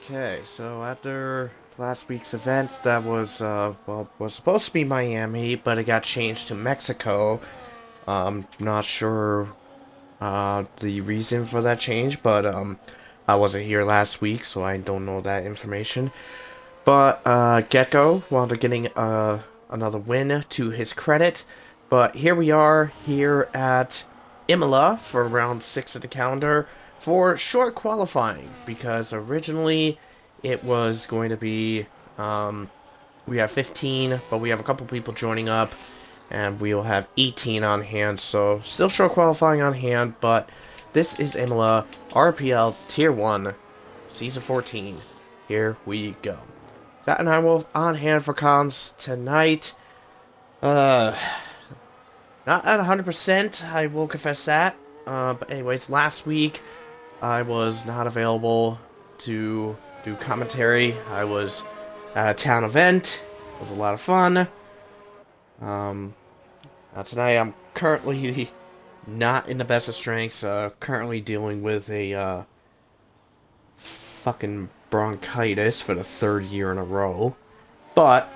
Okay, so after last week's event, that was was supposed to be Miami, but it got changed to Mexico. Not sure the reason for that change, but I wasn't here last week, so I don't know that information. But Gecko wound up getting another win to his credit. But here we are here at Imola for round 6 of the calendar for short qualifying because originally it was going to be we have 15, but we have a couple people joining up and we'll have 18 on hand, so still short qualifying on hand, but this is Imola RPL Tier 1 Season 14. Here we go. Got an Ironwolf on hand for cons tonight. Uh, Not at 100%, I will confess that. But anyways, last week I was not available to do commentary. I was at a town event. It was a lot of fun. Um, Tonight I'm currently not in the best of strengths. Currently dealing with a fucking bronchitis for the third year in a row. But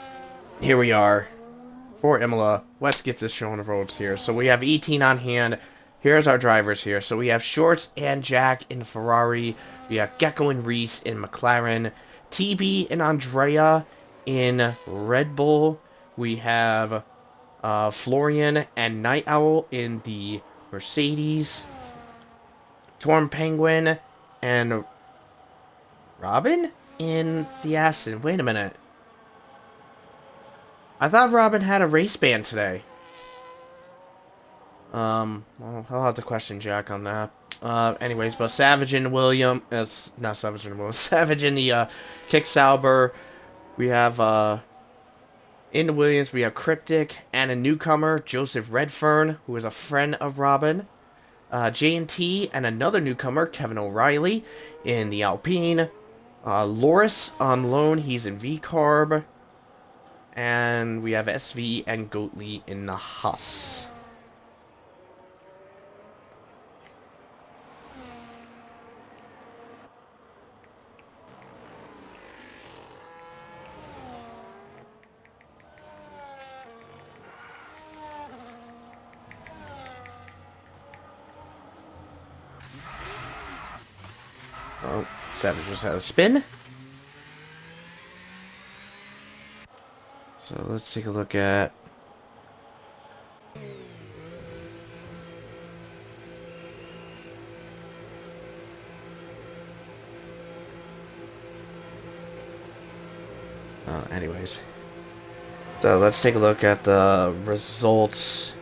here we are for Imola. Let's get this show on the road here. So we have 18 on hand. Here's our drivers here. So we have Shorts and Jack in Ferrari. We have Gecko and Reese in McLaren. TB and Andrea in Red Bull. We have Florian and Night Owl in the Mercedes. Torm Penguin and Robin in the Aston. Wait a minute. I thought Robin had a race ban today. Well, I'll have to question Jack on that. Anyways, but Savage and William, not Savage and William, Savage in the, Kick Sauber. We have, in the Williams, we have Cryptic and a newcomer, Joseph Redfern, who is a friend of Robin. J&T and another newcomer, Kevin O'Reilly, in the Alpine. Loris on loan, he's in V-Carb. And we have SV and Goatley in the Huss. Oh, Savage just had a spin. So let's take a look at anyways. So let's take a look at the results.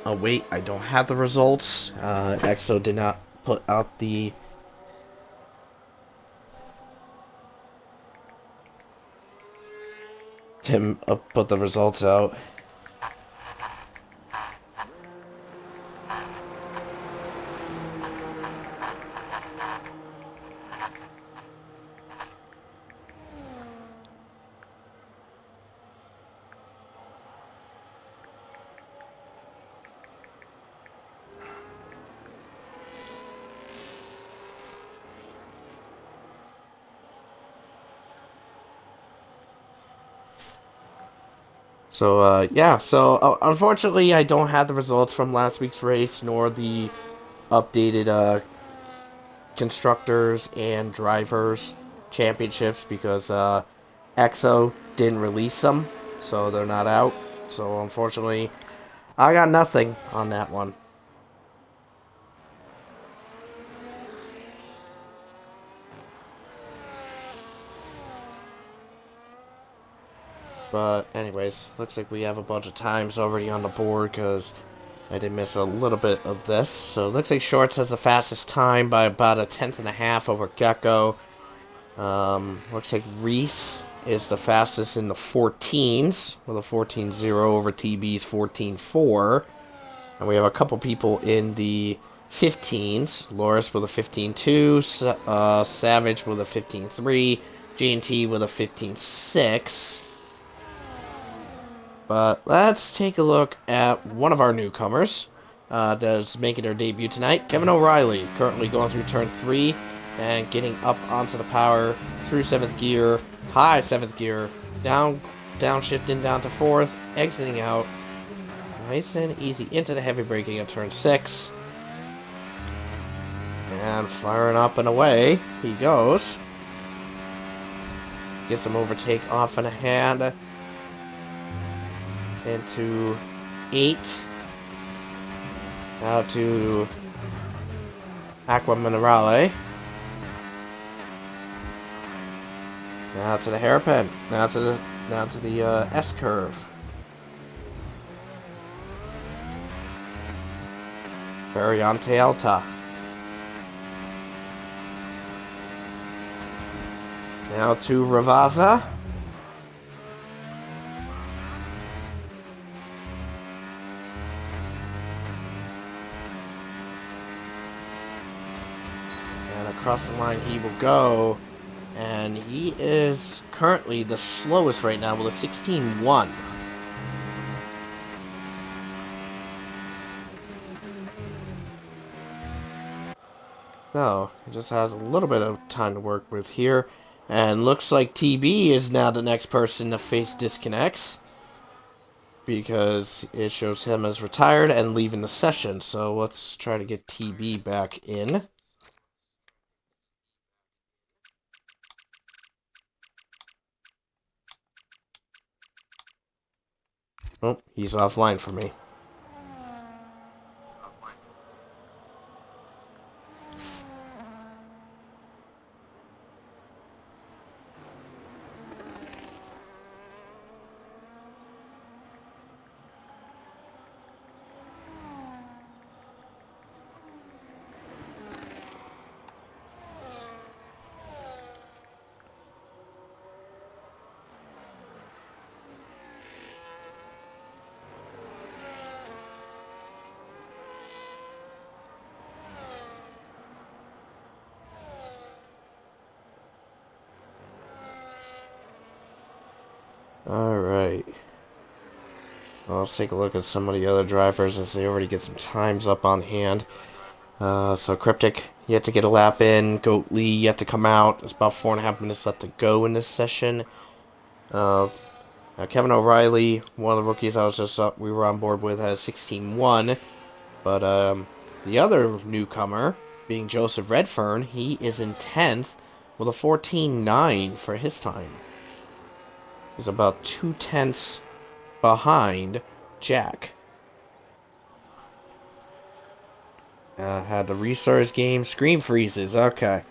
Oh wait, I don't have the results. EXO did not put out the put the results out. So, yeah, so unfortunately I don't have the results from last week's race, nor the updated, constructors and drivers championships, because, EXO didn't release them, so they're not out. So, unfortunately, I got nothing on that one. But anyways, looks like we have a bunch of times already on the board because I did miss a little bit of this. So it looks like Shorts has the fastest time by about a tenth and a half over Gecko. Looks like Reese is the fastest in the 14s with a 14.0 over TB's 14.4. And we have a couple people in the 15s. Loris with a 15.2, Savage with a 15.3, J&T with a 15.6. But let's take a look at one of our newcomers that's making their debut tonight. Kevin O'Reilly, currently going through turn 3. and getting up onto the power through 7th gear, high 7th gear, downshifting down to 4th, exiting out, nice and easy into the heavy braking at turn 6, and firing up and away he goes. Gets some overtake off in a hand into 8, out to Aqua Minerale. Now to the hairpin. Now to the S curve. Variante Alta. Now to Ravazza. And across the line he will go. And he is currently the slowest right now with a 16.1. So, he just has a little bit of time to work with here. And looks like TB is now the next person to face disconnects, because it shows him as retired and leaving the session. So let's try to get TB back in. Oh, he's offline for me. Alright. Well, let's take a look at some of the other drivers as they already get some times up on hand. So Cryptic, yet to get a lap in. Goat Lee, yet to come out. It's about 4.5 minutes left to go in this session. Kevin O'Reilly, one of the rookies we were on board with, has 16.1. But the other newcomer, being Joseph Redfern, he is in 10th with a 14.9 for his time. He's about 2/10 behind Jack. Had the restart game. Screen freezes. Okay.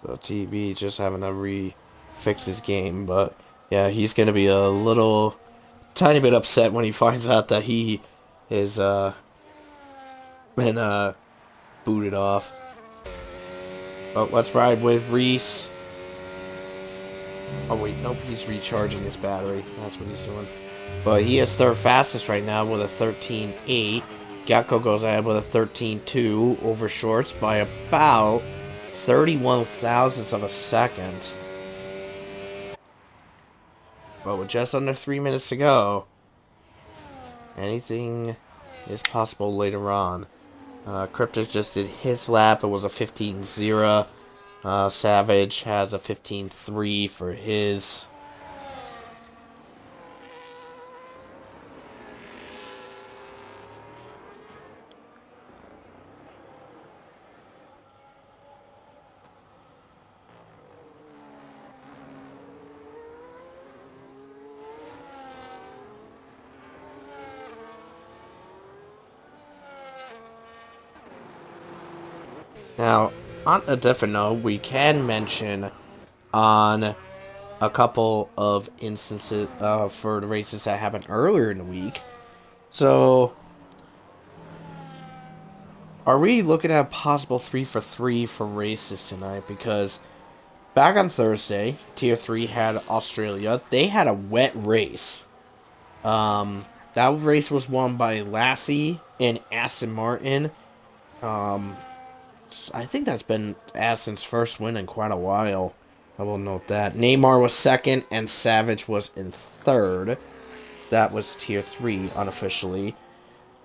So TB just having to fix his game, but yeah, he's gonna be a little tiny bit upset when he finds out that he is been booted off. But let's ride with Reese. Oh wait, nope, he's recharging his battery. That's what he's doing. But he is third fastest right now with a 13.8. Gakko goes ahead with a 13.2 over shorts by about 31 thousandths of a second. But with just under 3 minutes to go, anything is possible later on. Cryptic just did his lap. It was a 15.0. Savage has a 15.3 for his. Now, on a different note, we can mention on a couple of instances for the races that happened earlier in the week. So, are we looking at a possible 3 for 3 for races tonight? Because back on Thursday, Tier 3 had Australia. They had a wet race. That race was won by Lassie and Aston Martin. Um, I think that's been Aston's first win in quite a while. I will note that. Neymar was second, and Savage was in third. That was Tier 3 unofficially.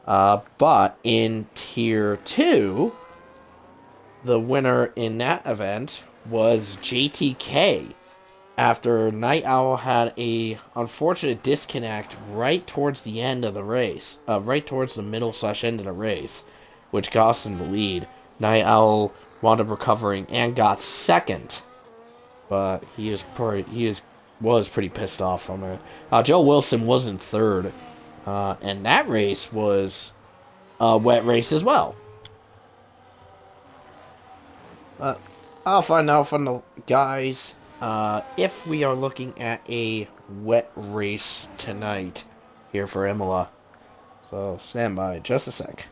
But in Tier 2, the winner in that event was JTK. After Night Owl had a unfortunate disconnect right towards the end of the race, right towards the middle slash end of the race, which cost him the lead. Night Owl wound up recovering and got second, but was pretty pissed off from it. Joe Wilson was in third, and that race was a wet race as well. I'll find out from the guys if we are looking at a wet race tonight here for Imola. So stand by just a sec.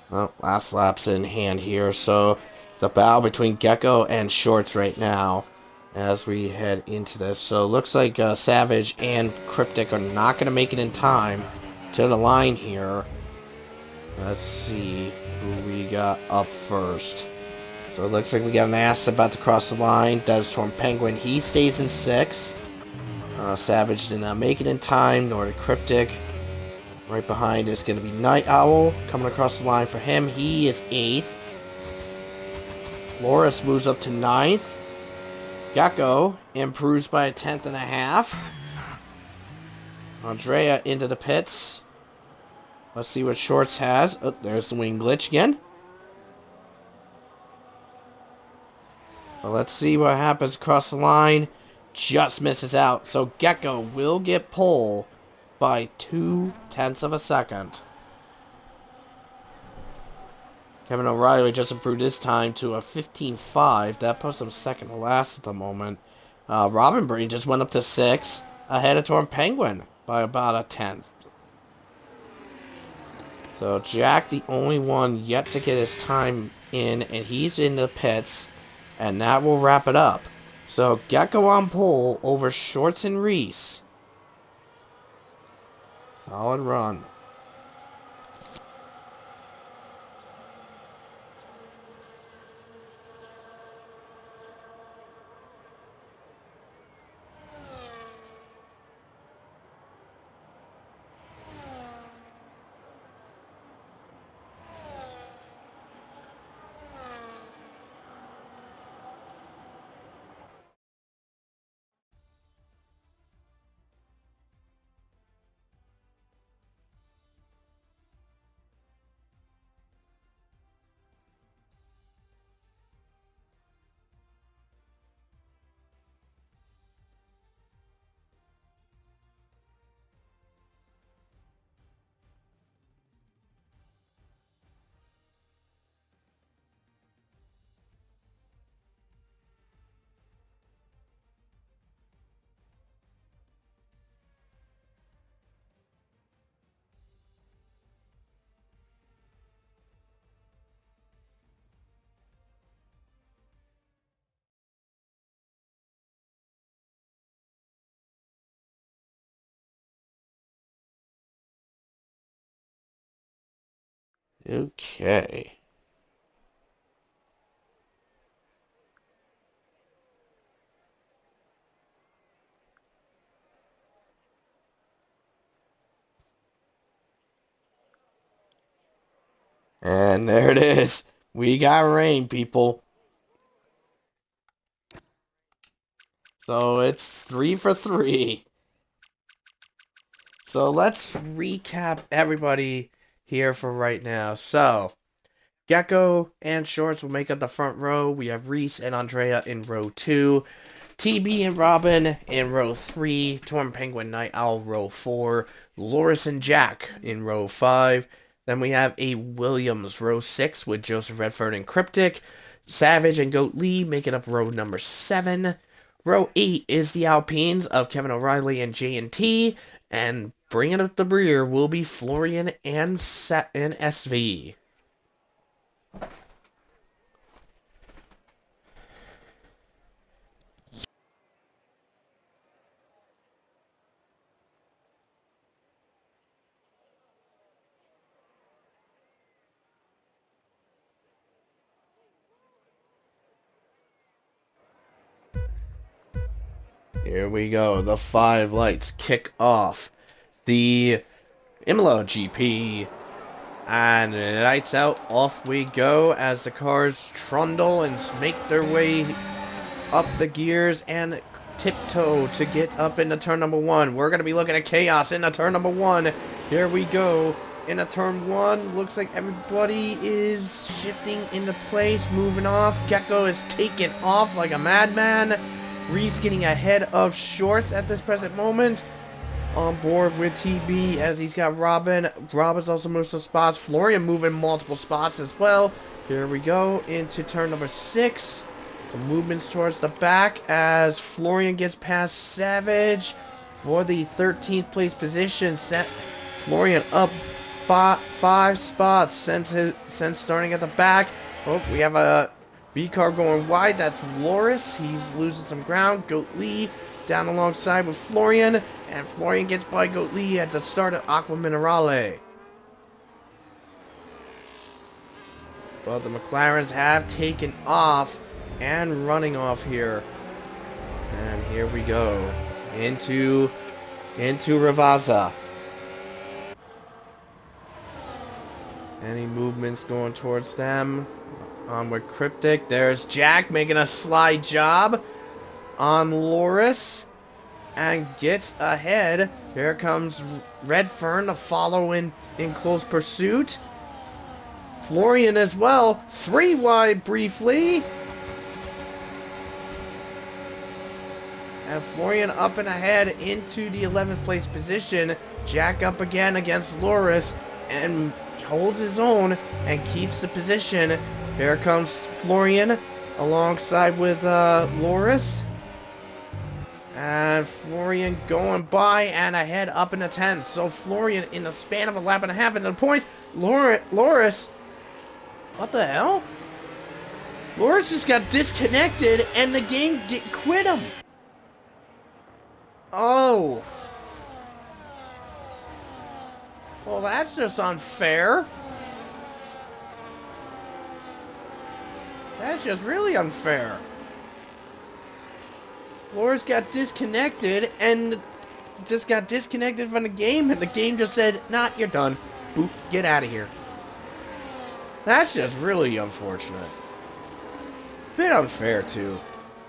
Well, last lap's in hand here, so it's a battle between Gecko and Shorts right now as we head into this. So it looks like Savage and Cryptic are not going to make it in time to the line here. Let's see who we got up first. So it looks like we got an ass about to cross the line. That is Storm Penguin. He stays in 6th. Savage did not make it in time, nor did Cryptic. Right behind is going to be Night Owl coming across the line for him. He is 8th. Loris moves up to 9th. Gecko improves by a 10th and a half. Andrea into the pits. Let's see what Shorts has. Oh, there's the wing glitch again. Well, let's see what happens across the line. Just misses out. So Gecko will get pole by 0.2 of a second. Kevin O'Reilly just improved his time to a 15.5. That puts him second to last at the moment. Robin Bree just went up to 6th, ahead of Torn Penguin by about a 10th. So Jack, the only one yet to get his time in, and he's in the pits, and that will wrap it up. So Gecko on pole over Shorts and Reese. Solid run. Okay. And there it is. We got rain, people. So it's 3 for 3. So let's recap everybody here for right now. So, Gecko and Shorts will make up the front row. We have Reese and Andrea in row 2. TB and Robin in row 3. Torn Penguin Night Owl row 4. Loris and Jack in row 5. Then we have a Williams row 6 with Joseph Redford and Cryptic. Savage and Goat Lee making up row number 7. Row 8 is the Alpines of Kevin O'Reilly and J&T. And bringing up the rear will be Florian and SV. Here we go. The 5 lights kick off the Imola GP. And lights out, off we go as the cars trundle and make their way up the gears and tiptoe to get up into turn number 1. We're going to be looking at chaos into turn number 1. Here we go. Into turn 1, looks like everybody is shifting into place, moving off. Gecko is taking off like a madman. Reese getting ahead of Shorts at this present moment. On board with TB as he's got Robin. Robin's also moved some spots. Florian moving multiple spots as well. Here we go into turn number 6. The movements towards the back as Florian gets past Savage for the 13th place position. Florian up 5 spots since starting at the back. Oh, we have a V car going wide. That's Loris. He's losing some ground. Goat Lee down alongside with Florian. And Florian gets by Goat Lee at the start of Aqua Minerale. But the McLarens have taken off and running off here. And here we go. Into Ravazza. Any movements going towards them? With Cryptic. There's Jack making a sly job on Loris. And gets ahead. Here comes Redfern to follow in close pursuit. Florian as well. 3 wide briefly. And Florian up and ahead into the 11th place position. Jack up again against Loris. And holds his own and keeps the position. Here comes Florian alongside with Loris. And Florian going by and ahead up in the 10th. So Florian in the span of a lap and a half into the points. Loris. What the hell? Loris just got disconnected and the game quit him. Oh. Well, that's just unfair. That's just really unfair. Loris got disconnected and just got disconnected from the game, and the game just said, nah, you're done. Boop, get out of here. That's just really unfortunate. Bit unfair, too.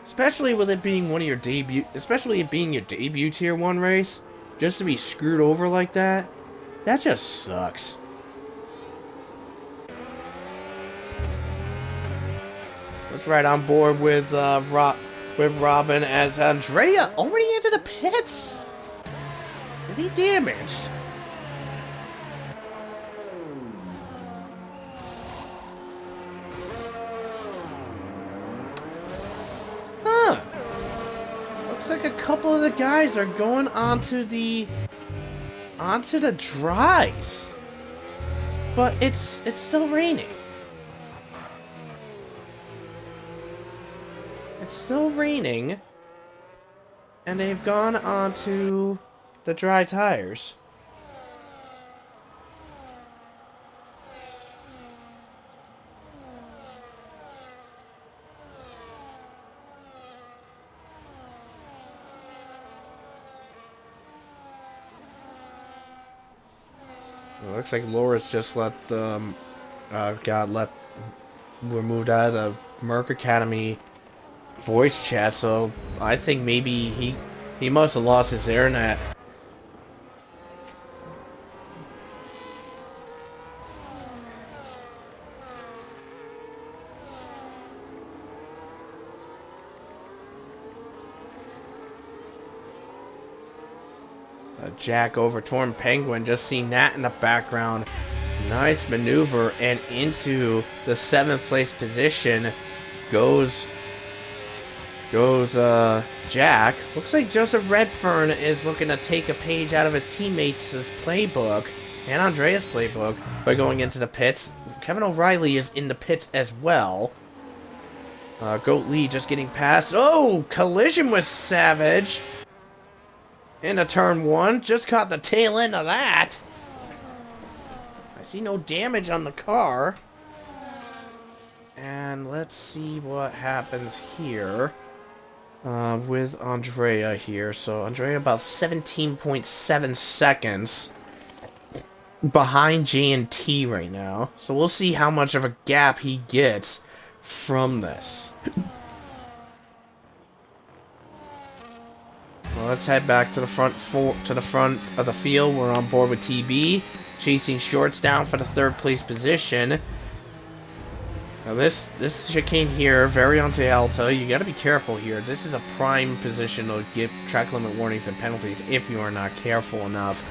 Especially with it being one of your debut, especially it being your debut Tier 1 race. Just to be screwed over like that. That just sucks. Let's ride on board with Robin as Andrea already into the pits. Is he damaged? Huh. Looks like a couple of the guys are going onto the dries. But it's still raining. It's still raining, and they've gone onto the dry tires. It looks like Loris just let removed out of the Merc Academy voice chat, so I think maybe he must have lost his internet. Jack over Torn Penguin. Just seen that in the background. Nice maneuver, and into the 7th place position goes Jack. Looks like Joseph Redfern is looking to take a page out of his teammates' playbook and Andrea's playbook by going into the pits. Kevin O'Reilly is in the pits as well. Goat Lee just getting past. Oh, collision with Savage into turn 1. Just caught the tail end of that. I see no damage on the car. And let's see what happens here with Andrea here. So Andrea about 17.7 seconds behind J&T right now. So we'll see how much of a gap he gets from this. Well, let's head back to the front of the field. We're on board with TB, chasing Shorts down for the 3rd place position. Now this chicane here, very onto Alta. You got to be careful here. This is a prime position to give track limit warnings and penalties if you are not careful enough.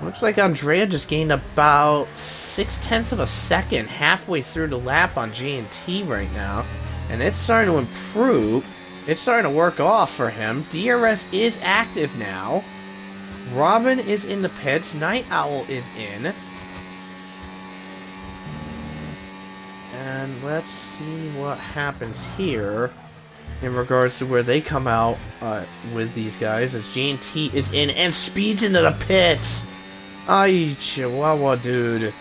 Looks like Andrea just gained about 0.6 of a second halfway through the lap on J&T right now, and it's starting to improve. It's starting to work off for him. DRS is active now. Robin is in the pits. Night Owl is in. And let's see what happens here in regards to where they come out with these guys, as J&T is in and speeds into the pits. Ay, Chihuahua, dude.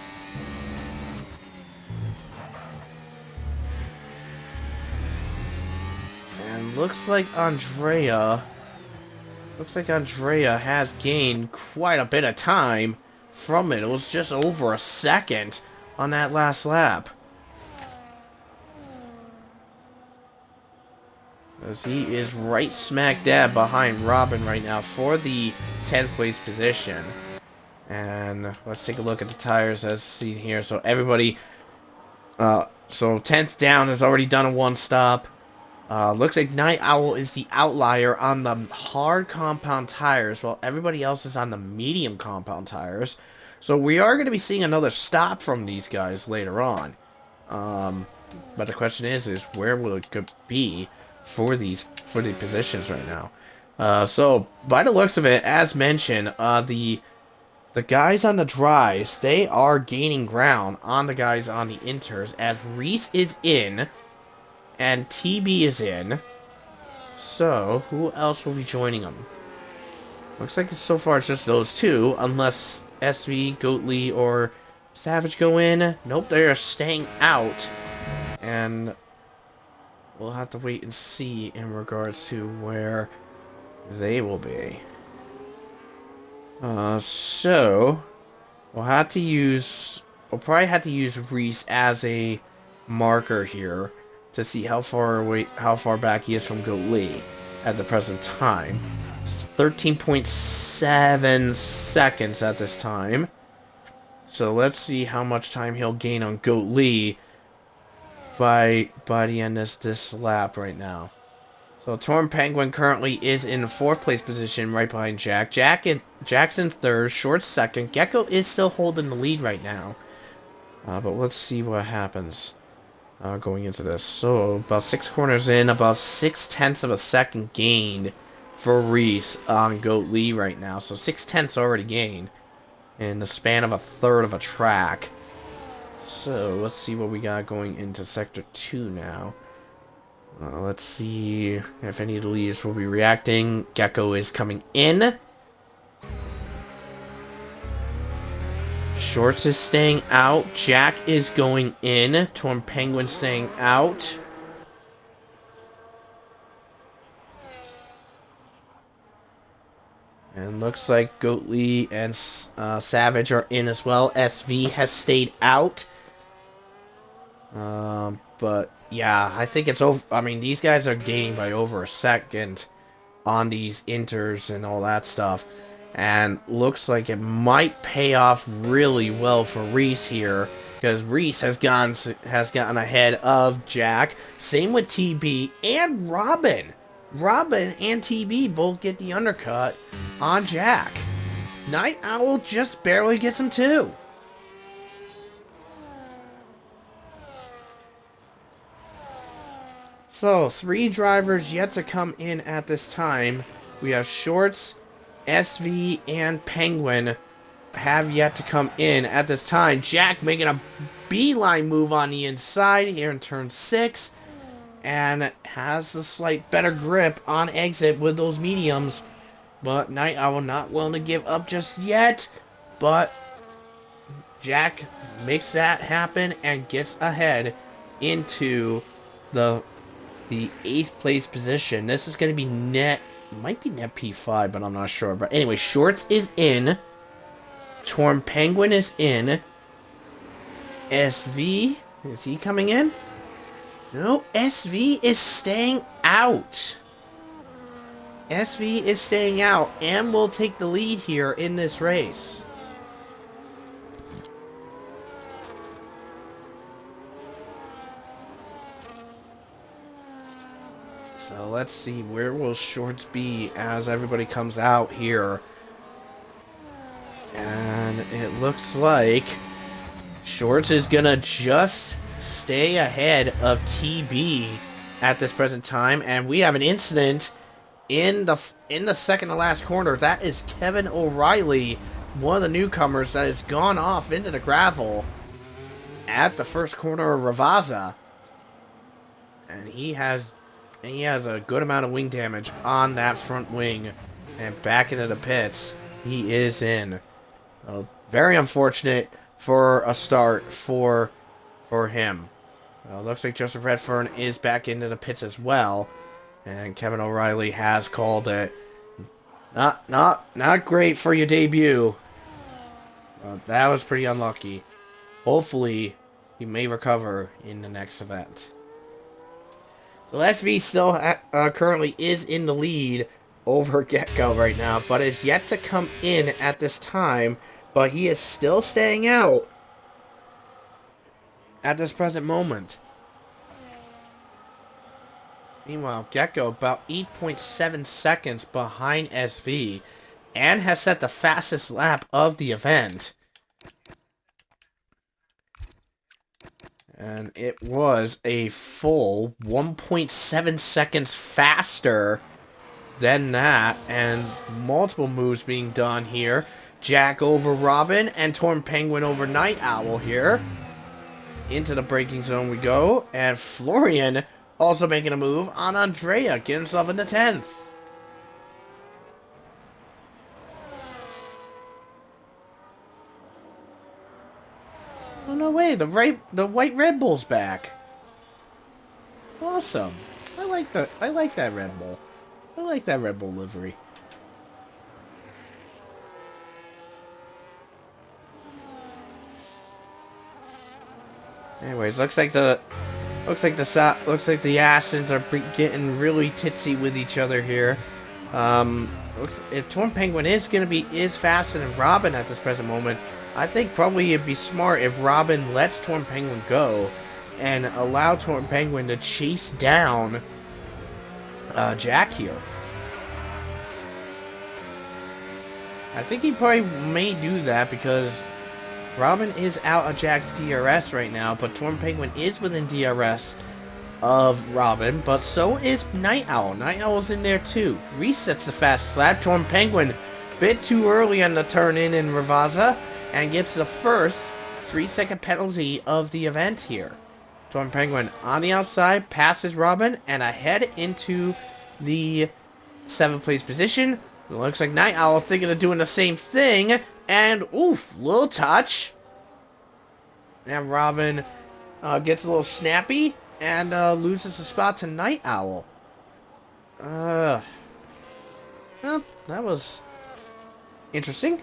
And looks like Andrea has gained quite a bit of time from it. It was just over a second on that last lap. As he is right smack dab behind Robin right now for the 10th place position. And let's take a look at the tires as seen here. So everybody, so 10th down has already done a 1-stop. Looks like Night Owl is the outlier on the hard compound tires, while everybody else is on the medium compound tires. So we are going to be seeing another stop from these guys later on. But the question is where will it be for the positions right now? So by the looks of it, as mentioned, the guys on the dries, they are gaining ground on the guys on the inters, as Reese is in and TB is in. So who else will be joining them? Looks like so far it's just those two, unless SV, Goatly, or Savage go in. Nope, they are staying out, and we'll have to wait and see in regards to where they will be. So we'll probably have to use Reese as a marker here to see how far back he is from Goatly at the present time. 13.7 seconds at this time. So let's see how much time he'll gain on Goatly by the end of this lap right now. So Torn Penguin currently is in the 4th place position, right behind Jack. Jack's in 3rd, Short's 2nd. Gecko is still holding the lead right now. But let's see what happens going into this. So about 6 corners in, about 0.6 of a second gained for Reese on Goat Lee right now. So 0.6 already gained in the span of a third of a track. So let's see what we got going into Sector 2 now. Let's see if any of the leaders will be reacting. Gecko is coming in. Shorts is staying out. Jack is going in. Torn Penguin staying out. And looks like Goatly and Savage are in as well. SV has stayed out. But yeah, I think it's over. I mean, these guys are gaining by over a second on these inters and all that stuff. And looks like it might pay off really well for Reese here, because Reese has gotten ahead of Jack. Same with TB and Robin. Robin and TB both get the undercut on Jack. Night Owl just barely gets him too. So, 3 drivers yet to come in at this time. We have Shorts, SV, and Penguin have yet to come in at this time. Jack making a beeline move on the inside here in turn 6. And has a slight better grip on exit with those mediums. But Night Owl not willing to give up just yet. But Jack makes that happen and gets ahead into the 8th place position. This is going to be net, might be net P5, but I'm not sure. But anyway, Shorts is in. Torn Penguin is in. SV, is he coming in? No, SV is staying out. SV is staying out and will take the lead here in this race. So let's see, where will Shorts be as everybody comes out here? And it looks like Shorts is gonna just stay ahead of TB at this present time, and we have an incident in the second to last corner. That is Kevin O'Reilly, one of the newcomers that has gone off into the gravel at the first corner of Ravaza, and he has a good amount of wing damage on that front wing, and back into the pits he is in. Very unfortunate for a start for him. Looks like Joseph Redfern is back into the pits as well, and Kevin O'Reilly has called it. Not great for your debut. That was pretty unlucky. Hopefully, he may recover in the next event. So SV still currently is in the lead over Gecko right now, but is yet to come in at this time. But he is still staying out at this present moment. Meanwhile, Gecko about 8.7 seconds behind SV and has set the fastest lap of the event. And it was a full 1.7 seconds faster than that, and multiple moves being done here. Jack over Robin and Torn Penguin over Night Owl here. Into the braking zone we go, and Florian also making a move on Andrea, getting himself in the 10th. Oh no way, the white Red Bull's back. Awesome. I like that Red Bull. I like that Red Bull livery. Anyways, looks like the Astons are getting really titsy with each other here. Looks if Torn Penguin is faster than Robin at this present moment, I think probably it'd be smart if Robin lets Torn Penguin go and allow Torn Penguin to chase down Jack here. I think he probably may do that because Robin is out of Jack's DRS right now, but Torn Penguin is within DRS of Robin, but so is Night Owl. Night Owl's in there too. Resets the fastest lap. Torn Penguin bit too early on the turn in Ravaza and gets the first 3-second penalty of the event here. Torn Penguin on the outside, passes Robin, and ahead into the 7th place position. It looks like Night Owl thinking of doing the same thing, and oof, little touch. And Robin gets a little snappy and loses the spot to Night Owl. Well, that was interesting.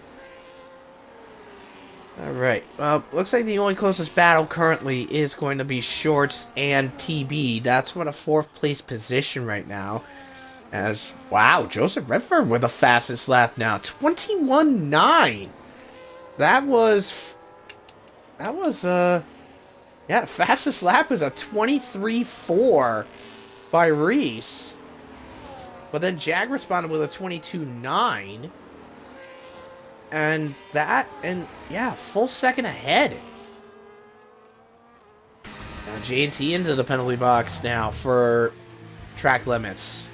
Alright, well, looks like the only closest battle currently is going to be Shorts and TB. That's for the 4th place position right now. As, wow, Joseph Redfern with the fastest lap now. 21.9. That was, yeah, the fastest lap was a 23.4 by Reese. But then Jag responded with a 22.9. And that, and yeah, full second ahead. Now J&T into the penalty box now for track limits.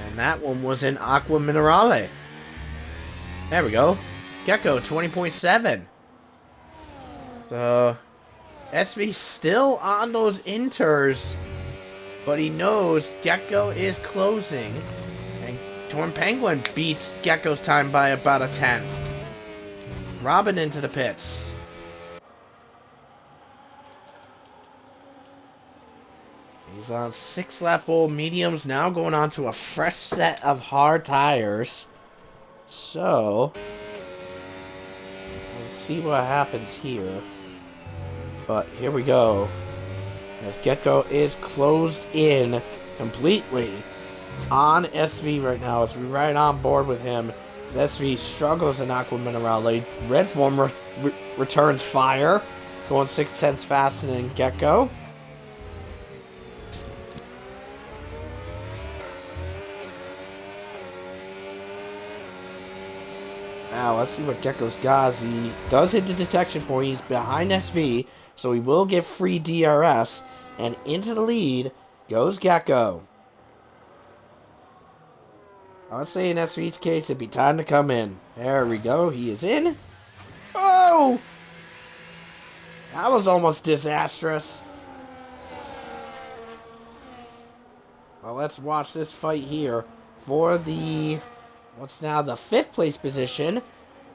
And that one was in Aqua Minerale. There we go. Gecko, 20.7. So, SV still on those inters, but he knows Gecko is closing. And Torn Penguin beats Gecko's time by about a 10th. Robin into the pits. He's on 6-lap old mediums, now going on to a fresh set of hard tires. So, let's see what happens here. But here we go. As Gecko is closed in completely on SV right now. As we ride on board with him. As SV struggles in Aqua Minerale. Red Form returns fire. Going 6/10 faster than Gecko. Now, let's see what Gecko's got. He does hit the detection point. He's behind SV, so he will get free DRS. And into the lead goes Gecko. I would say in SV's case, it'd be time to come in. There we go. He is in. Oh! That was almost disastrous. Well, let's watch this fight here for the... what's now the 5th place position.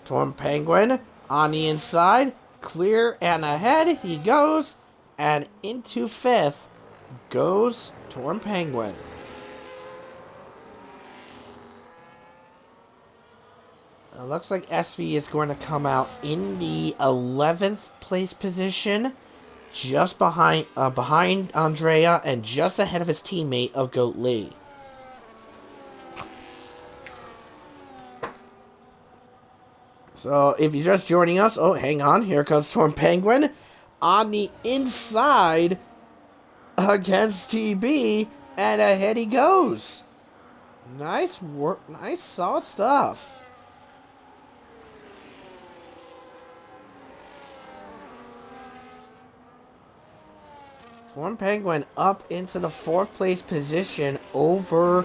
Torn Penguin on the inside. Clear and ahead he goes. And into 5th goes Torn Penguin. It looks like SV is going to come out in the 11th place position. Just behind Andrea and just ahead of his teammate of Goat Lee. So, if you're just joining us, oh, hang on, here comes Torn Penguin on the inside against TB, and ahead he goes. Nice work, nice, solid stuff. Torn Penguin up into the 4th place position over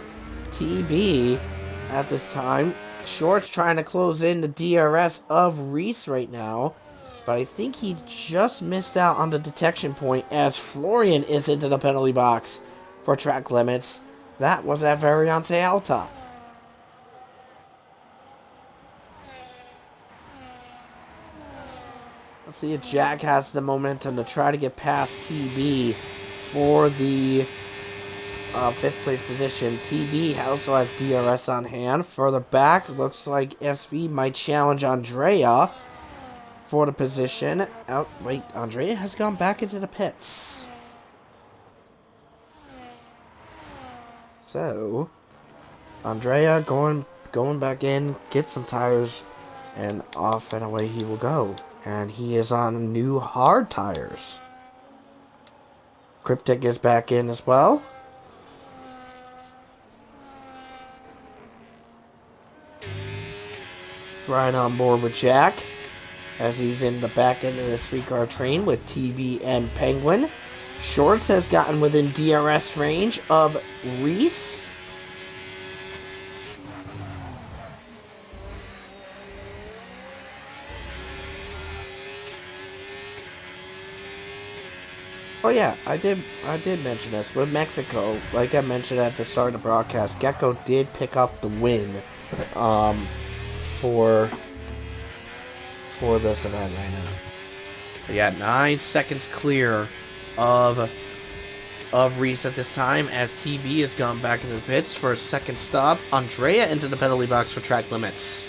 TB at this time. Short's trying to close in the DRS of Reese right now. But I think he just missed out on the detection point as Florian is into the penalty box for track limits. That was at Variante Alta. Let's see if Jack has the momentum to try to get past TB for the 5th place position. TB also has DRS on hand. Further back, looks like SV might challenge Andrea for the position. Oh, wait, Andrea has gone back into the pits. So, Andrea going back in, get some tires, and off and away he will go. And he is on new hard tires. Cryptic is back in as well. Right on board with Jack as he's in the back end of the 3-car train with TB and Penguin. Shorts has gotten within DRS range of Reese. Oh yeah, I did mention this. With Mexico, like I mentioned at the start of the broadcast, Gecko did pick up the win for this event right now. We got 9 seconds clear of Reese at this time as TB has gone back into the pits for a second stop. Andrea into the penalty box for track limits.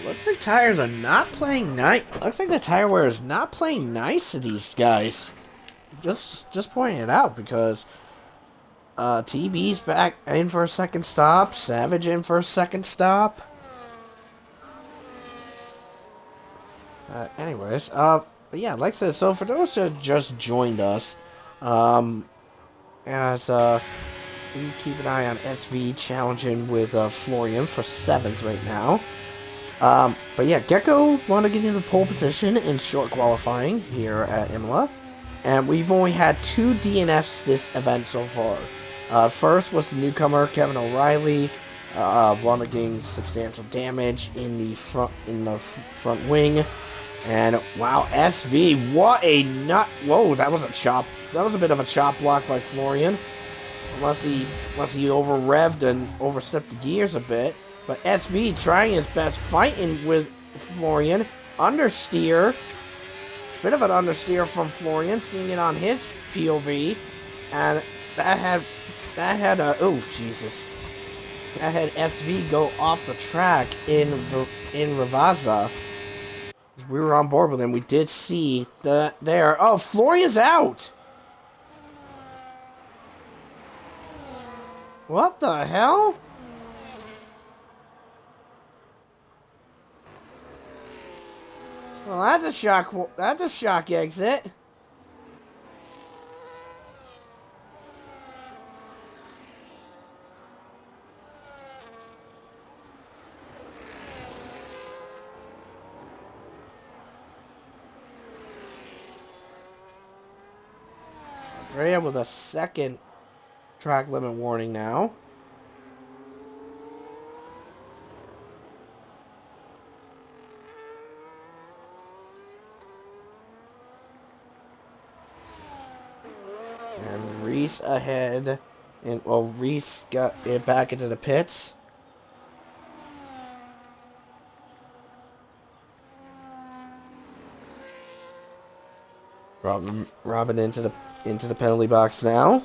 Looks like tires are not playing nice. Looks like the tire wear is not playing nice to these guys. Just pointing it out because TB's back in for a second stop. Savage in for a second stop. But yeah, like I said, so for those who just joined us, as, you keep an eye on SV challenging with, Florian for 7th right now. But yeah, Gecko want to get into pole position in short qualifying here at Imola. And we've only had 2 DNFs this event so far. First was the newcomer Kevin O'Reilly, one getting substantial damage in the front wing. And wow, SV, what a nut! Whoa, that was a chop. That was a bit of a chop block by Florian. Unless he over revved and overstepped the gears a bit. But SV trying his best, fighting with Florian. Understeer. Bit of an understeer from Florian, seeing it on his POV. And that had oh Jesus. That had SV go off the track in Ravaza. We were on board with him. We did see that there. Oh, Florian's out! What the hell? Well, that's a shock exit. Andrea with a second track limit warning now. And Reese ahead. And well, Reese got it back into the pits. Robin into the penalty box now.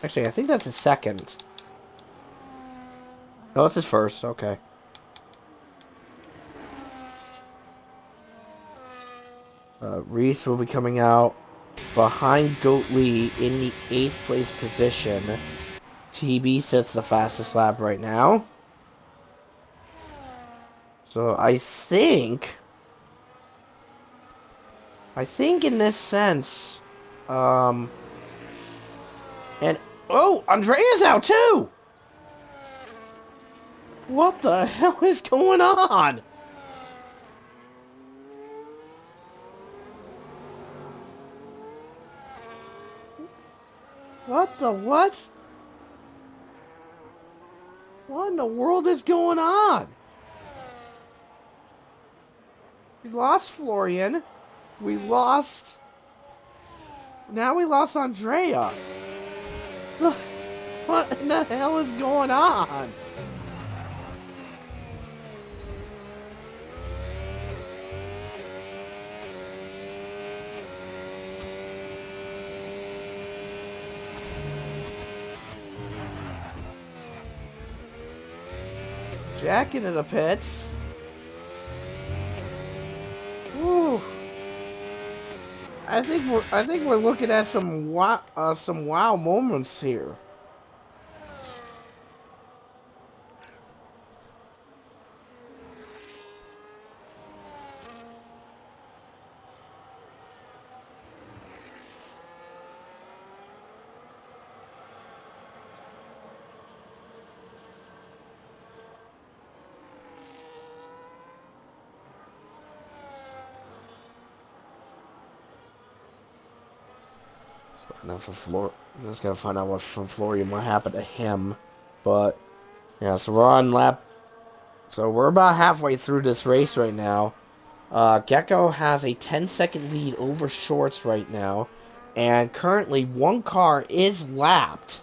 Actually, I think that's his second. No, it's his first. Okay. Reese will be coming out behind Goat Lee in the 8th place position. TB sets the fastest lap right now. So I think in this sense, and oh, Andrea's out too! What the hell is going on? What the what? What in the world is going on? We lost Florian. We lost... Now we lost Andrea. What in the hell is going on? Jack into the pits. Ooh. I think we're looking at some wow moments here. Now I'm just gonna find out what from Florian what happened to him, but yeah. So we're on lap. So we're about halfway through this race right now. Gecko has a 10-second lead over Shorts right now, and currently one car is lapped.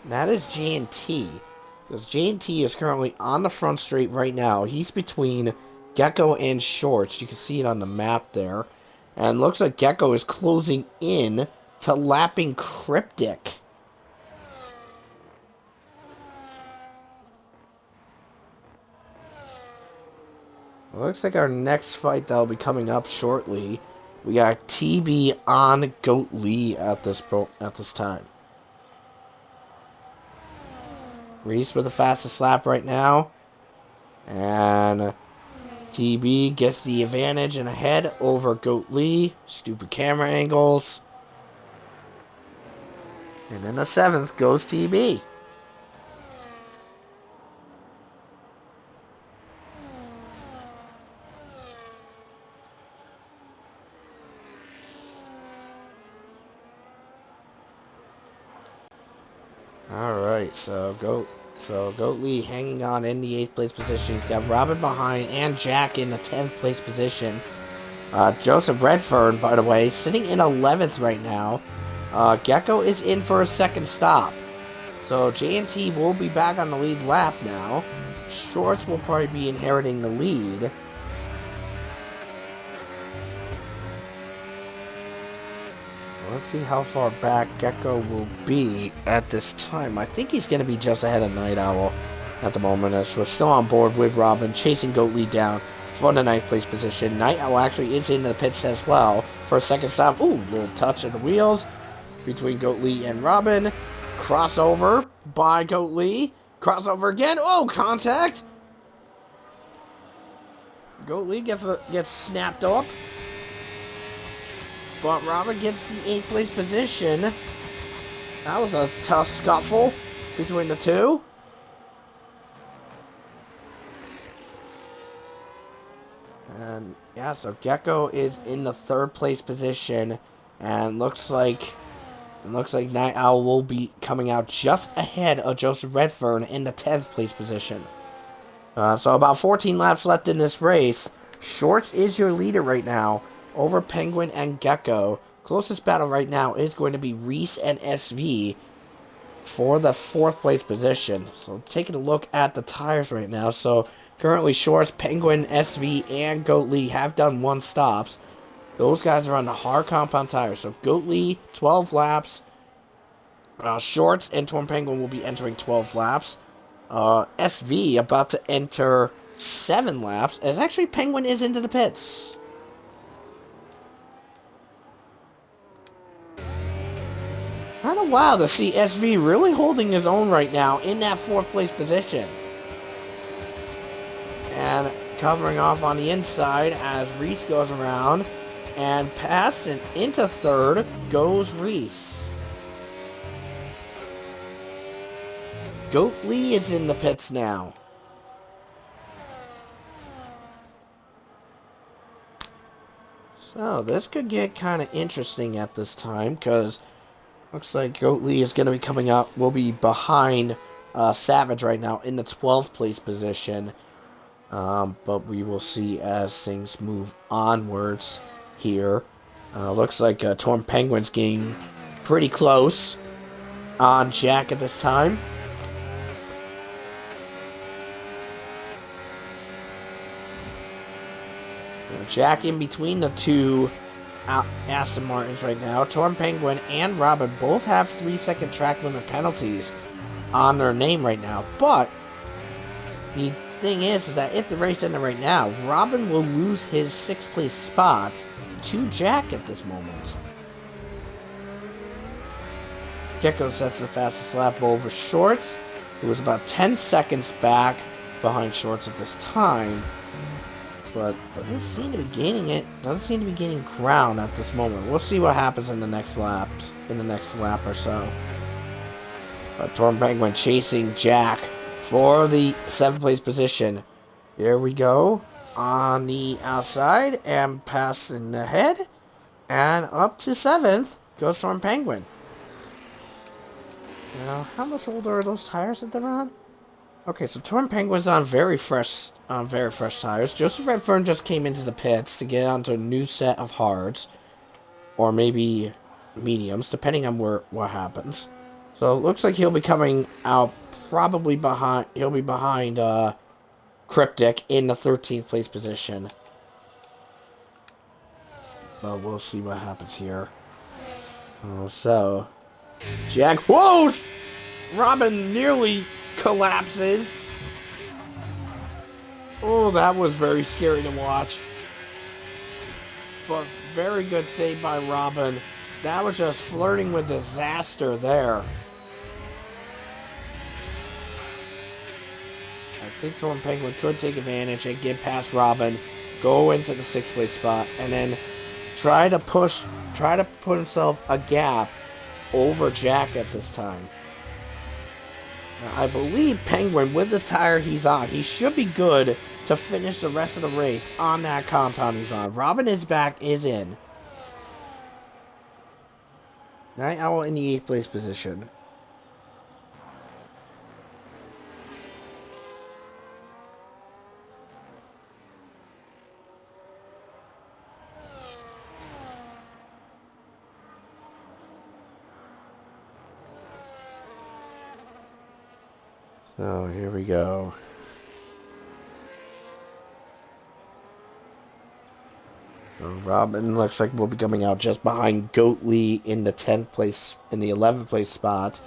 That is J&T, because J&T is currently on the front straight right now. He's between Gecko and Shorts. You can see it on the map there. And looks like Gecko is closing in to lapping Cryptic. Looks like our next fight that'll be coming up shortly We got TB on Goat Lee at this time. Reese with the fastest lap right now. And TB gets the advantage and ahead over Goat Lee. Stupid camera angles. And then the 7th goes TB. Alright, so Goat Lee hanging on in the 8th place position. He's got Robin behind and Jack in the 10th place position. Joseph Redfern, by the way, sitting in 11th right now. Gecko is in for a second stop. So J&T will be back on the lead lap now. Shorts will probably be inheriting the lead. Let's see how far back Gecko will be at this time. I think he's going to be just ahead of Night Owl at the moment, as we're still on board with Robin, chasing Goat Lee down for the 9th place position. Night Owl actually is in the pits as well for a second stop. Ooh, little touch of the wheels between Goat Lee and Robin. Crossover by Goat Lee. Crossover again. Oh, contact! Goat Lee gets snapped up. But Robin gets the 8th place position. That was a tough scuffle between the two. And yeah, so Gecko is in the 3rd place position, and looks like Night Owl will be coming out just ahead of Joseph Redfern in the 10th place position. So about 14 laps left in this race. Shorts is your leader right now over Penguin and Gecko. Closest battle right now is going to be Reese and SV for the 4th place position. So taking a look at the tires right now. So currently Shorts, Penguin, SV, and Goat Lee have done 1 stops. Those guys are on the hard compound tires. So Goat Lee, 12 laps. Shorts and Torn Penguin will be entering 12 laps. SV about to enter 7 laps, as actually Penguin is into the pits. Kind of wild to see SV really holding his own right now in that 4th place position. And covering off on the inside as Reese goes around. And past and into 3rd goes Reese. Goat Lee is in the pits now. So this could get kind of interesting at this time, because looks like Goat Lee is going to be coming up. Will be behind Savage right now in the 12th place position. But we will see as things move onwards here. Looks like Torn Penguin's getting pretty close on Jack at this time. Jack in between the two Aston Martins right now. Torn Penguin and Robin both have 3-second track limit penalties on their name right now. But the thing is that if the race ended right now, Robin will lose his 6th place spot to Jack at this moment. Gecko sets the fastest lap over Shorts, who was about 10 seconds back behind Shorts at this time. But doesn't seem to be gaining it. Doesn't seem to be gaining ground at this moment. We'll see what happens in the next laps. In the next lap or so. Torn Penguin chasing Jack for the 7th place position. Here we go on the outside and passing ahead, and up to 7th goes Torn Penguin. Now, how much older are those tires that they're on? Okay, so Torn Penguin's on very fresh tires. Joseph Redfern just came into the pits to get onto a new set of hards, or maybe mediums, depending on what happens. So it looks like he'll be coming out probably behind. He'll be behind Cryptic in the 13th place position. But we'll see what happens here. So Jack, whoa! Robin nearly collapses. Oh, that was very scary to watch. But very good save by Robin. That was just flirting with disaster there. I think Storm Penguin could take advantage and get past Robin, go into the 6th place spot, and then try to put himself a gap over Jack at this time. Now, I believe Penguin, with the tire he's on, he should be good to finish the rest of the race on that compound he's on. Robin is back, is in. Night Owl in the 8th place position. So here we go. So Robin looks like we'll be coming out just behind Goat Lee in the 10th place, in the 11th place spot.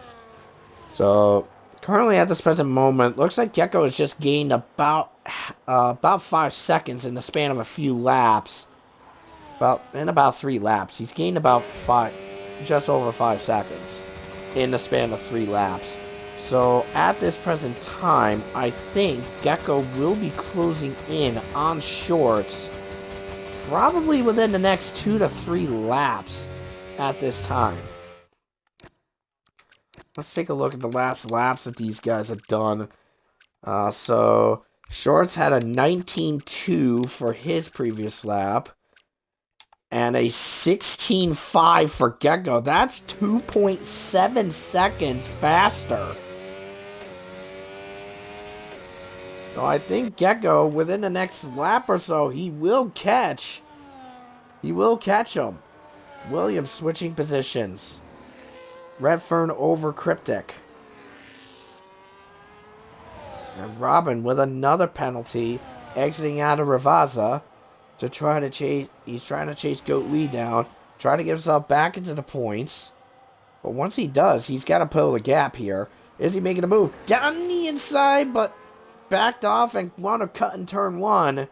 So currently at this present moment, looks like Gecko has just gained about 5 seconds in the span of a few laps. About 3 laps. He's gained about just over 5 seconds in the span of 3 laps. So at this present time, I think Gecko will be closing in on Shorts probably within the next 2 to 3 laps at this time. Let's take a look at the last laps that these guys have done. So Shorts had a 19.2 for his previous lap. And a 16.5 for Gecko. That's 2.7 seconds faster. So I think Gecko, within the next lap or so, he will catch him. Williams switching positions. Redfern over Cryptic. And Robin with another penalty, exiting out of Ravaza to try to chase. He's trying to chase Goat Lee down, try to get himself back into the points. But once he does, he's got to pull the gap here. Is he making a move? Down the inside, but backed off and want to cut in turn 1.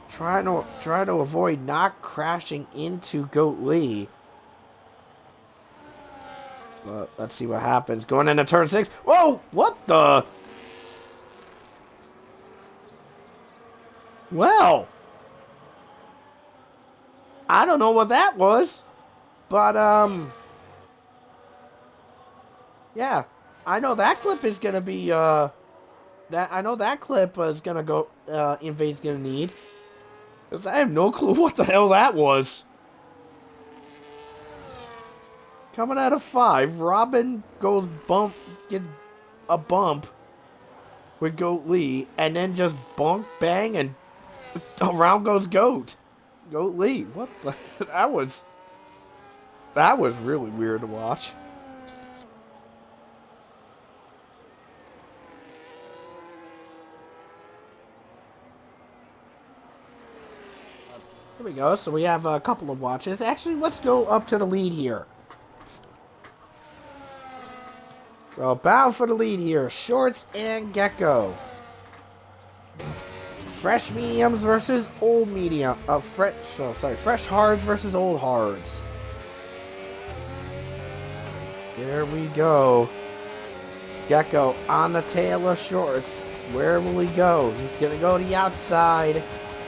Trying to avoid not crashing into Goat Lee. But let's see what happens. Going into turn 6. Whoa! What the? Well, I don't know what that was, but yeah, I know that clip is gonna be I know that clip is gonna go Invade's gonna need, because I have no clue what the hell that was. Coming out of 5, Robin gets a bump with Goat Lee, and then just bonk bang and around goes Goat Lee. What the? That was really weird to watch. Here we go. So we have a couple of watches. Actually, let's go up to the lead here. So bound for the lead here. Shorts and Gecko. Fresh mediums versus old medium. Fresh hards versus old hards. Here we go. Gecko on the tail of Shorts. Where will he go? He's gonna go to the outside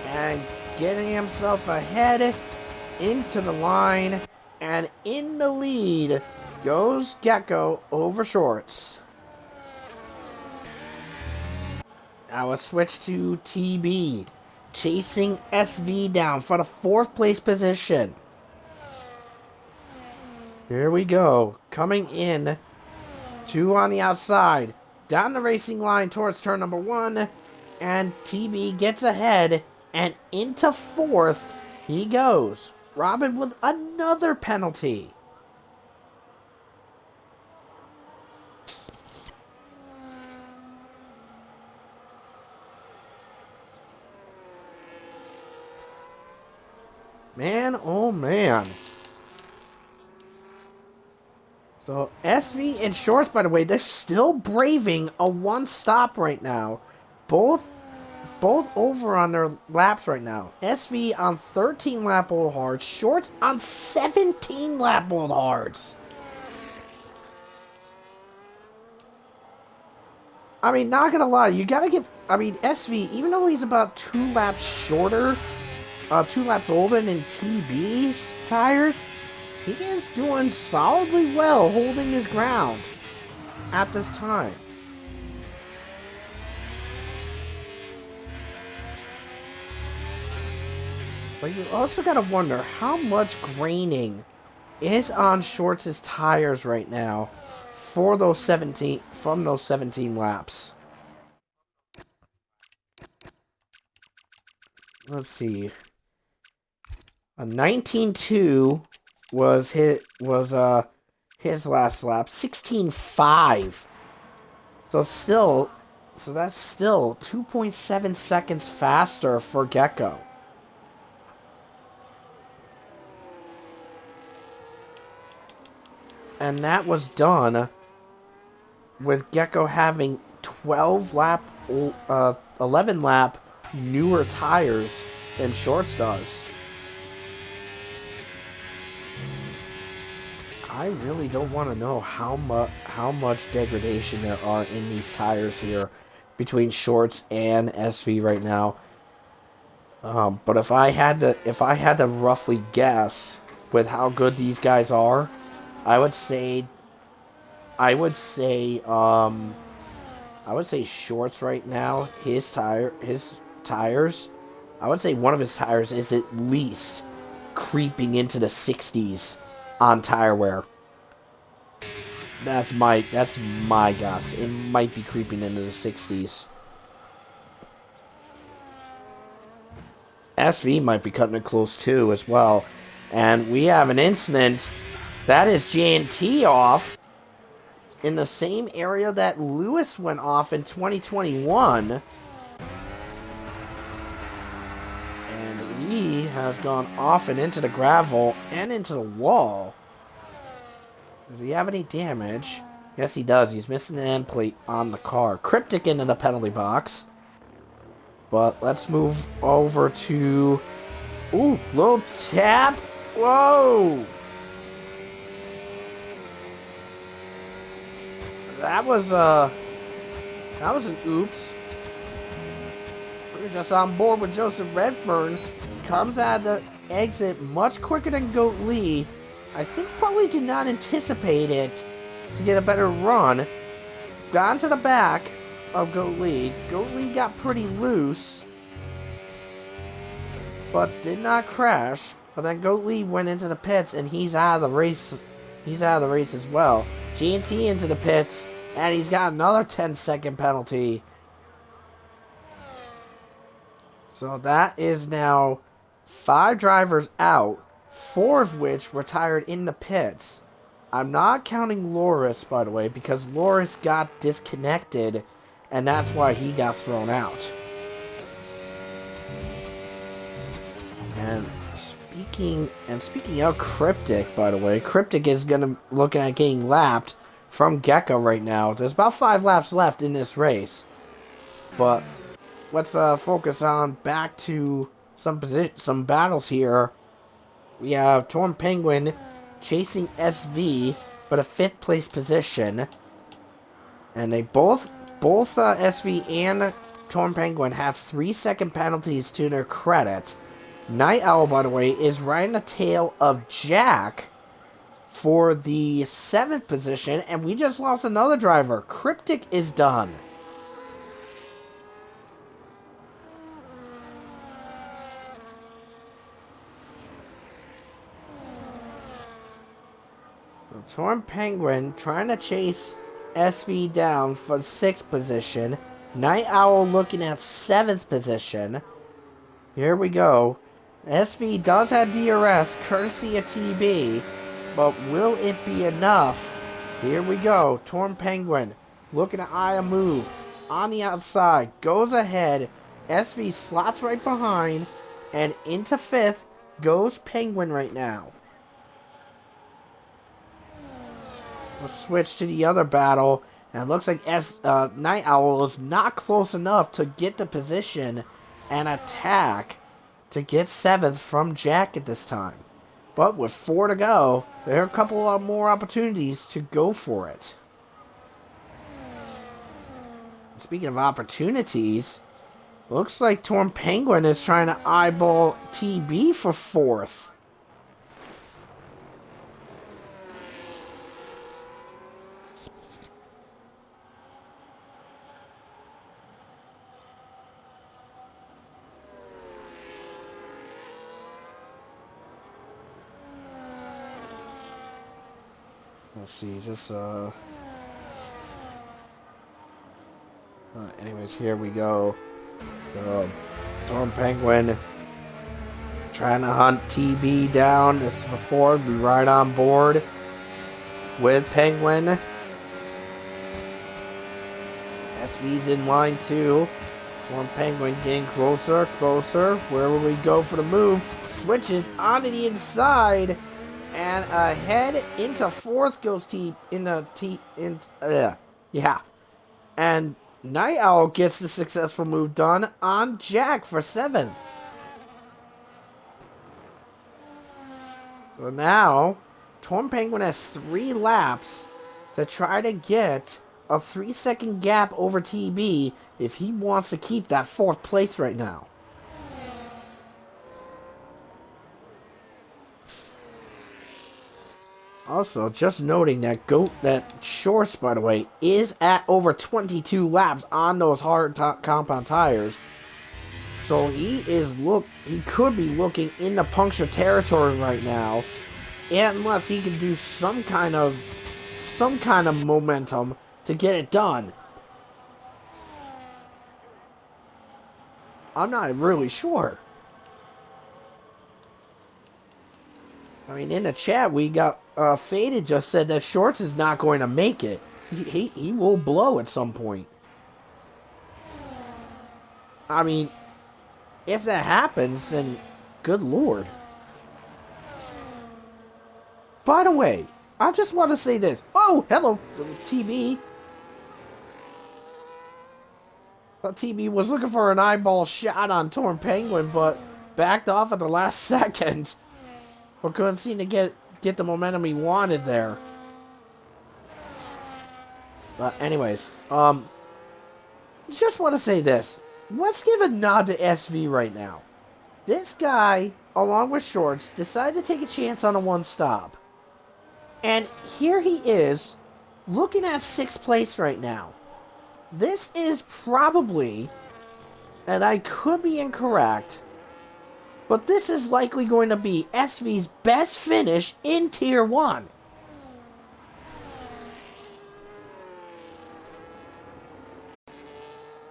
and getting himself ahead into the line, and in the lead goes Gecko over Shorts. Now a switch to TB, chasing SV down for the 4th place position. Here we go, coming in, 2 on the outside, down the racing line towards turn number 1, and TB gets ahead, and into 4th he goes. Robin with another penalty. Man, oh man. So SV and Shorts, by the way, they're still braving a 1 stop right now. Both both over on their laps right now. SV on 13 lap old hards, Shorts on 17 lap old hards. I mean, not gonna lie, you gotta give. I mean, SV, even though he's about 2 laps shorter, 2 laps older than TB's tires, he is doing solidly well holding his ground at this time. But you also gotta wonder how much graining is on Shorts' tires right now for those 17 laps. Let's see. A 19.2 was his last lap. 16.5. So that's still 2.7 seconds faster for Gecko. And that was done with Gecko having 11 lap newer tires than Shorts does. I really don't want to know how much degradation there are in these tires here between Shorts and SV right now. But if I had to roughly guess with how good these guys are, I would say Shorts right now, his tires, I would say one of his tires is at least creeping into the 60s on tire wear. That's my guess. It might be creeping into the 60s. SV might be cutting it close too as well. And we have an incident. That is J&T off in the same area that Lewis went off in 2021. And he has gone off and into the gravel and into the wall. Does he have any damage? Yes, he does. He's missing an end plate on the car. Cryptic into the penalty box. But let's move over to... Ooh, little tap. Whoa! That was an oops. We're just on board with Joseph Redburn. Comes out of the exit much quicker than Goat Lee. I think probably did not anticipate it to get a better run. Got to the back of Goat Lee. Goat Lee got pretty loose, but did not crash. But then Goat Lee went into the pits, and he's out of the race. He's out of the race as well. G&T into the pits, and he's got another 10-second penalty. So that is now 5 drivers out, 4 of which retired in the pits. I'm not counting Loris, by the way, because Loris got disconnected, and that's why he got thrown out. And speaking of Cryptic, by the way, Cryptic is looking at getting lapped from Gecko right now. There's about 5 laps left in this race, but let's focus on back to some battles here. We have Torn Penguin chasing SV for the 5th place position, and they both SV and Torn Penguin have 3-second penalties to their credit. Night Owl, by the way, is riding the tail of Jack for the 7th position, and we just lost another driver. Cryptic is done. So Torn Penguin trying to chase SV down for 6th position. Night Owl looking at 7th position. Here we go. SV does have DRS, courtesy of TB, but will it be enough? Here we go. Torn Penguin looking to eye a move on the outside, goes ahead. SV slots right behind, and into 5th goes Penguin right now. We'll switch to the other battle, And it looks like Night Owl is not close enough to get the position and attack to get 7th from Jack at this time. But with 4 to go, there are a couple of more opportunities to go for it. Speaking of opportunities, looks like Torn Penguin is trying to eyeball TB for 4th. Let's see, just anyways, here we go. So, Storm Penguin trying to hunt TB down. As before, be right on board with Penguin. SV's in line too. Storm Penguin getting closer, closer. Where will we go for the move? Switches onto the inside. And ahead into 4th goes yeah. And Night Owl gets the successful move done on Jack for 7th. So now, Torn Penguin has 3 laps to try to get a 3-second gap over TB if he wants to keep that 4th place right now. Also, just noting that Shorts, by the way, is at over 22 laps on those hard compound tires. So he could be looking in the puncture territory right now, unless he can do some kind of momentum to get it done. I'm not really sure. I mean, in the chat, we got Faded just said that Shorts is not going to make it. He will blow at some point. I mean, if that happens, then good lord. By the way, I just want to say this. Oh, hello, TB. Thought TB was looking for an eyeball shot on Torn Penguin, but backed off at the last second. But couldn't seem to get the momentum he wanted there. But anyways, just want to say this. Let's give a nod to SV right now. This guy, along with Shorts, decided to take a chance on a 1-stop. And here he is, looking at 6th place right now. This is probably, and I could be incorrect, but this is likely going to be SV's best finish in Tier 1.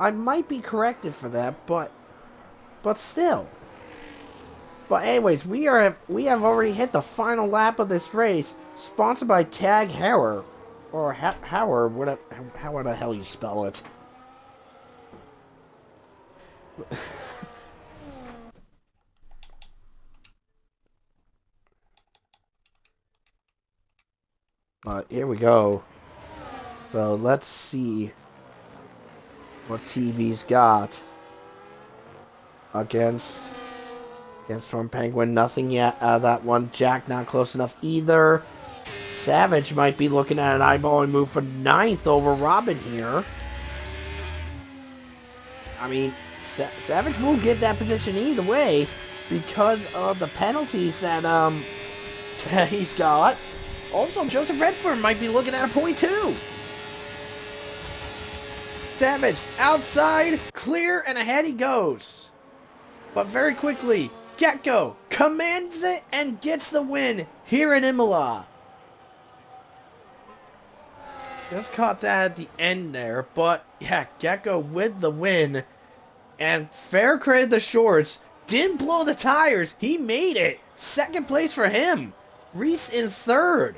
I might be corrected for that, but still. But anyways, we have already hit the final lap of this race, sponsored by Tag Heuer, or Heuer, whatever, how the hell you spell it. Here we go. So let's see what TB's got against Storm Penguin. Nothing yet out of that one. Jack not close enough either. Savage might be looking at an eyeballing move for 9th over Robin here. I mean, Savage will get that position either way because of the penalties that he's got. Also, Joseph Redford might be looking at a point too. Savage outside, clear, and ahead he goes. But very quickly, Gecko commands it and gets the win here at Imola. Just caught that at the end there, but yeah, Gecko with the win. And fair credit to Shorts, didn't blow the tires, he made it. 2nd place for him. Reese in 3rd.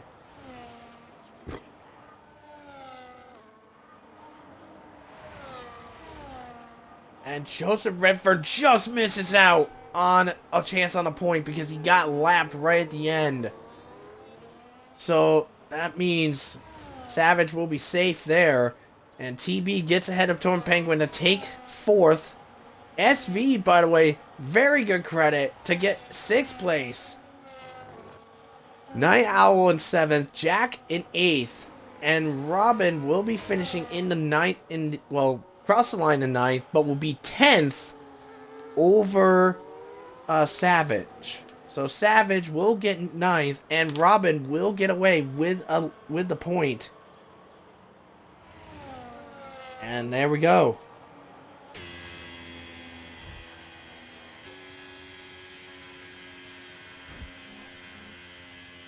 And Joseph Redford just misses out on a chance on a point because he got lapped right at the end. So that means Savage will be safe there. And TB gets ahead of Torn Penguin to take 4th. SV, by the way, very good credit to get 6th place. Night Owl in 7th, Jack in 8th, and Robin will be finishing in the 9th, cross the line in 9th, but will be 10th over Savage. So Savage will get 9th, and Robin will get away with the point. And there we go.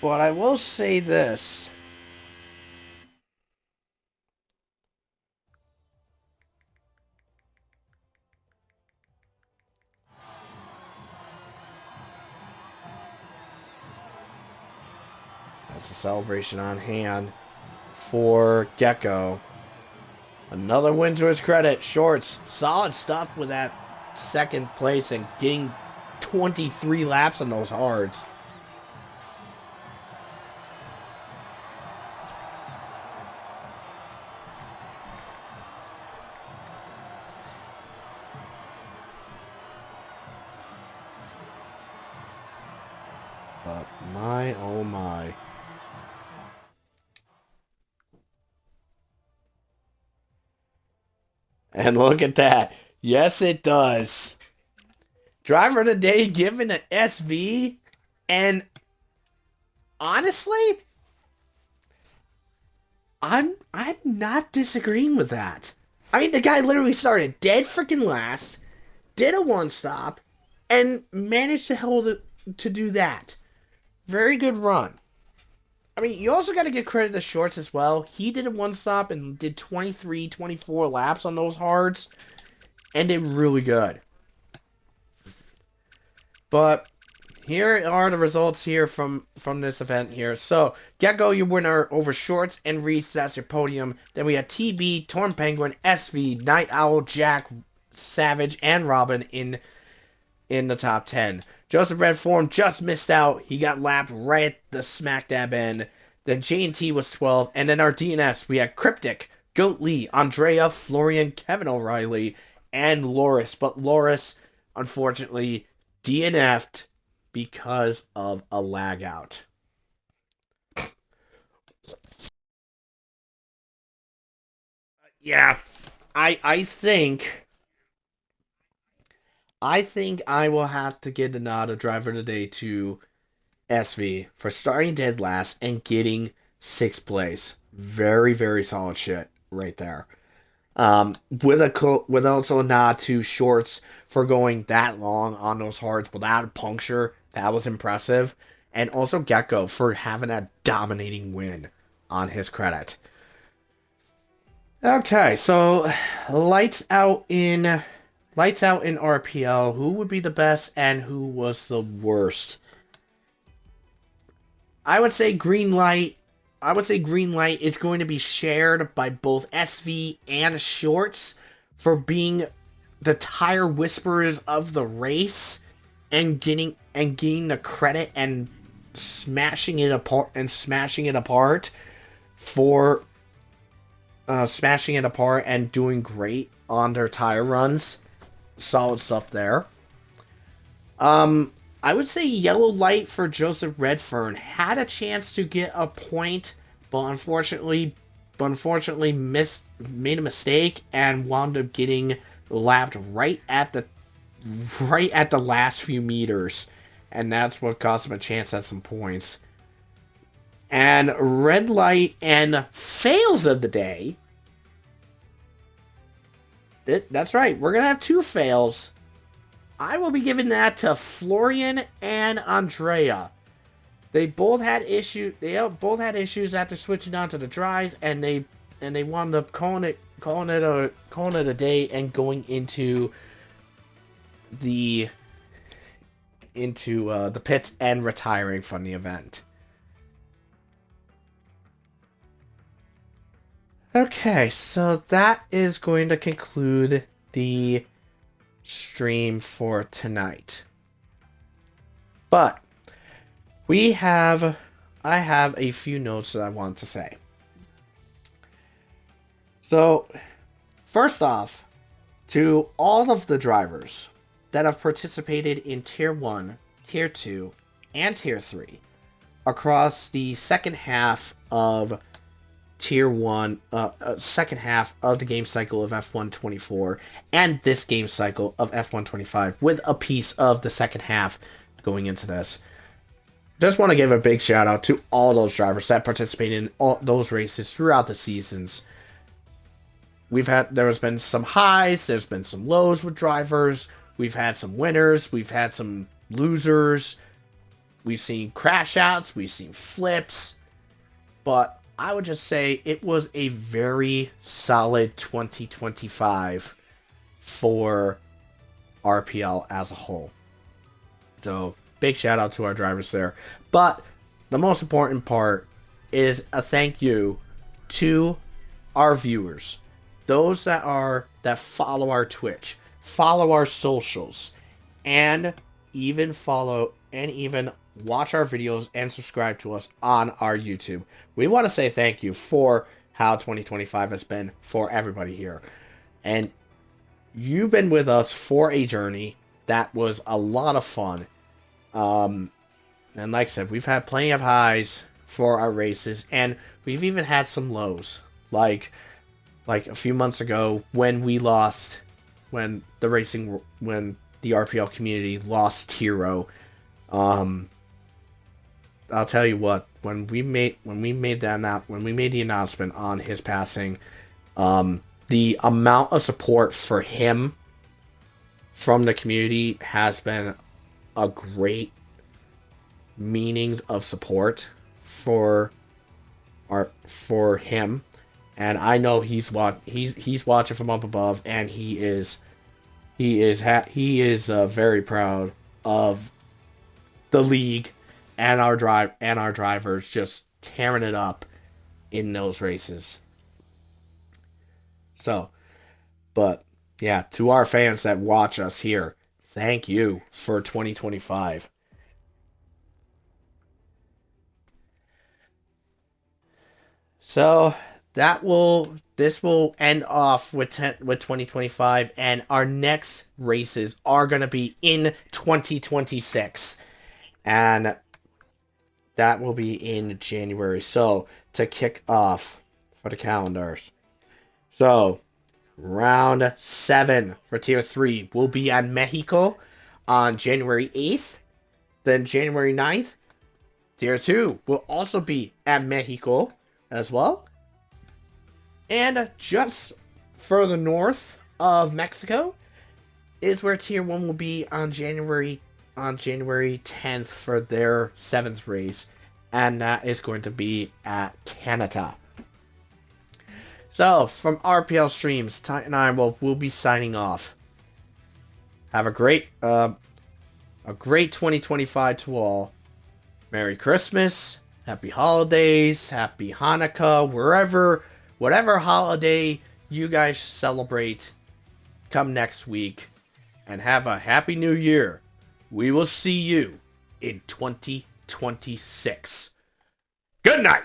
But I will say this. That's a celebration on hand for Gecko. Another win to his credit. Shorts, solid stuff with that 2nd place and getting 23 laps on those hards. But my, oh my. And look at that. Yes, it does. Driver of the day given an SV. And honestly, I'm not disagreeing with that. I mean, the guy literally started dead freaking last, did a 1-stop, and managed to do that. Very good run. I mean, you also got to give credit to Shorts as well. He did a 1-stop and did 23, 24 laps on those hards, and did really good. But here are the results here from this event here. So, Gecko, your winner over Shorts and Reese. That's your podium. Then we had TB, Torn Penguin, SV, Night Owl, Jack, Savage, and Robin in the top 10. Joseph Redform just missed out. He got lapped right at the smack dab end. Then J&T was 12. And then our DNFs, we had Cryptic, Goat Lee, Andrea, Florian, Kevin O'Reilly, and Loris. But Loris, unfortunately, DNF'd because of a lag out. Yeah, I think I will have to give the nod of driver of the day to SV for starting dead last and getting 6th place. Very, very solid shit right there. With also a nod to Shorts for going that long on those hards without a puncture. That was impressive. And also Gecko for having a dominating win on his credit. Okay, so lights out in RPL. Who would be the best and who was the worst? I would say green light is going to be shared by both SV and Shorts for being the tire whisperers of the race and getting the credit and smashing it apart and doing great on their tire runs. Solid stuff there. I would say yellow light for Joseph Redfern. Had a chance to get a point, but unfortunately made a mistake and wound up getting lapped right at the last few meters, and that's what cost him a chance at some points. And red light and fails of the day. That's right, we're gonna have 2 fails. I will be giving that to Florian and Andrea. They both had issues after switching on to the dries, and they wound up calling it a day and going into the pits and retiring from the event. Okay, so that is going to conclude the stream for tonight. But I have a few notes that I want to say. So, first off, to all of the drivers that have participated in Tier 1, Tier 2, and Tier 3 across the second half of Tier 1, second half of the game cycle of F124 and this game cycle of F125 with a piece of the second half going into this. Just want to give a big shout out to all those drivers that participated in all those races throughout the seasons. There has been some highs, there's been some lows with drivers, we've had some winners, we've had some losers, we've seen crash outs, we've seen flips, but I would just say it was a very solid 2025 for RPL as a whole. So, big shout out to our drivers there. But the most important part is a thank you to our viewers. Those that follow our Twitch, follow our socials, and even watch our videos and subscribe to us on our YouTube. We want to say thank you for how 2025 has been for everybody here. And you've been with us for a journey that was a lot of fun. And like I said, we've had plenty of highs for our races, and we've even had some lows. Like a few months ago when the RPL community lost Hero. I'll tell you what, when we made the announcement on his passing, the amount of support for him from the community has been a great meaning of support for him. And I know he's watching from up above, and he is very proud of the league and our drivers just tearing it up in those races. So, but yeah, to our fans that watch us here, thank you for 2025. So this will end off with 2025, and our next races are going to be in 2026, and that will be in January. So to kick off for the calendars, so round 7 for Tier 3 will be at Mexico on January 8th. Then January 9th, Tier 2 will also be at Mexico as well. And just further north of Mexico is where Tier 1 will be on January 10th for their 7th race. And that is going to be at Canada. So, from RPL Streams, Titan Ironwolf will be signing off. Have a great 2025 to all. Merry Christmas, Happy Holidays, Happy Hanukkah, whatever holiday you guys celebrate, come next week, and have a Happy New Year. We will see you in 2026. Good night!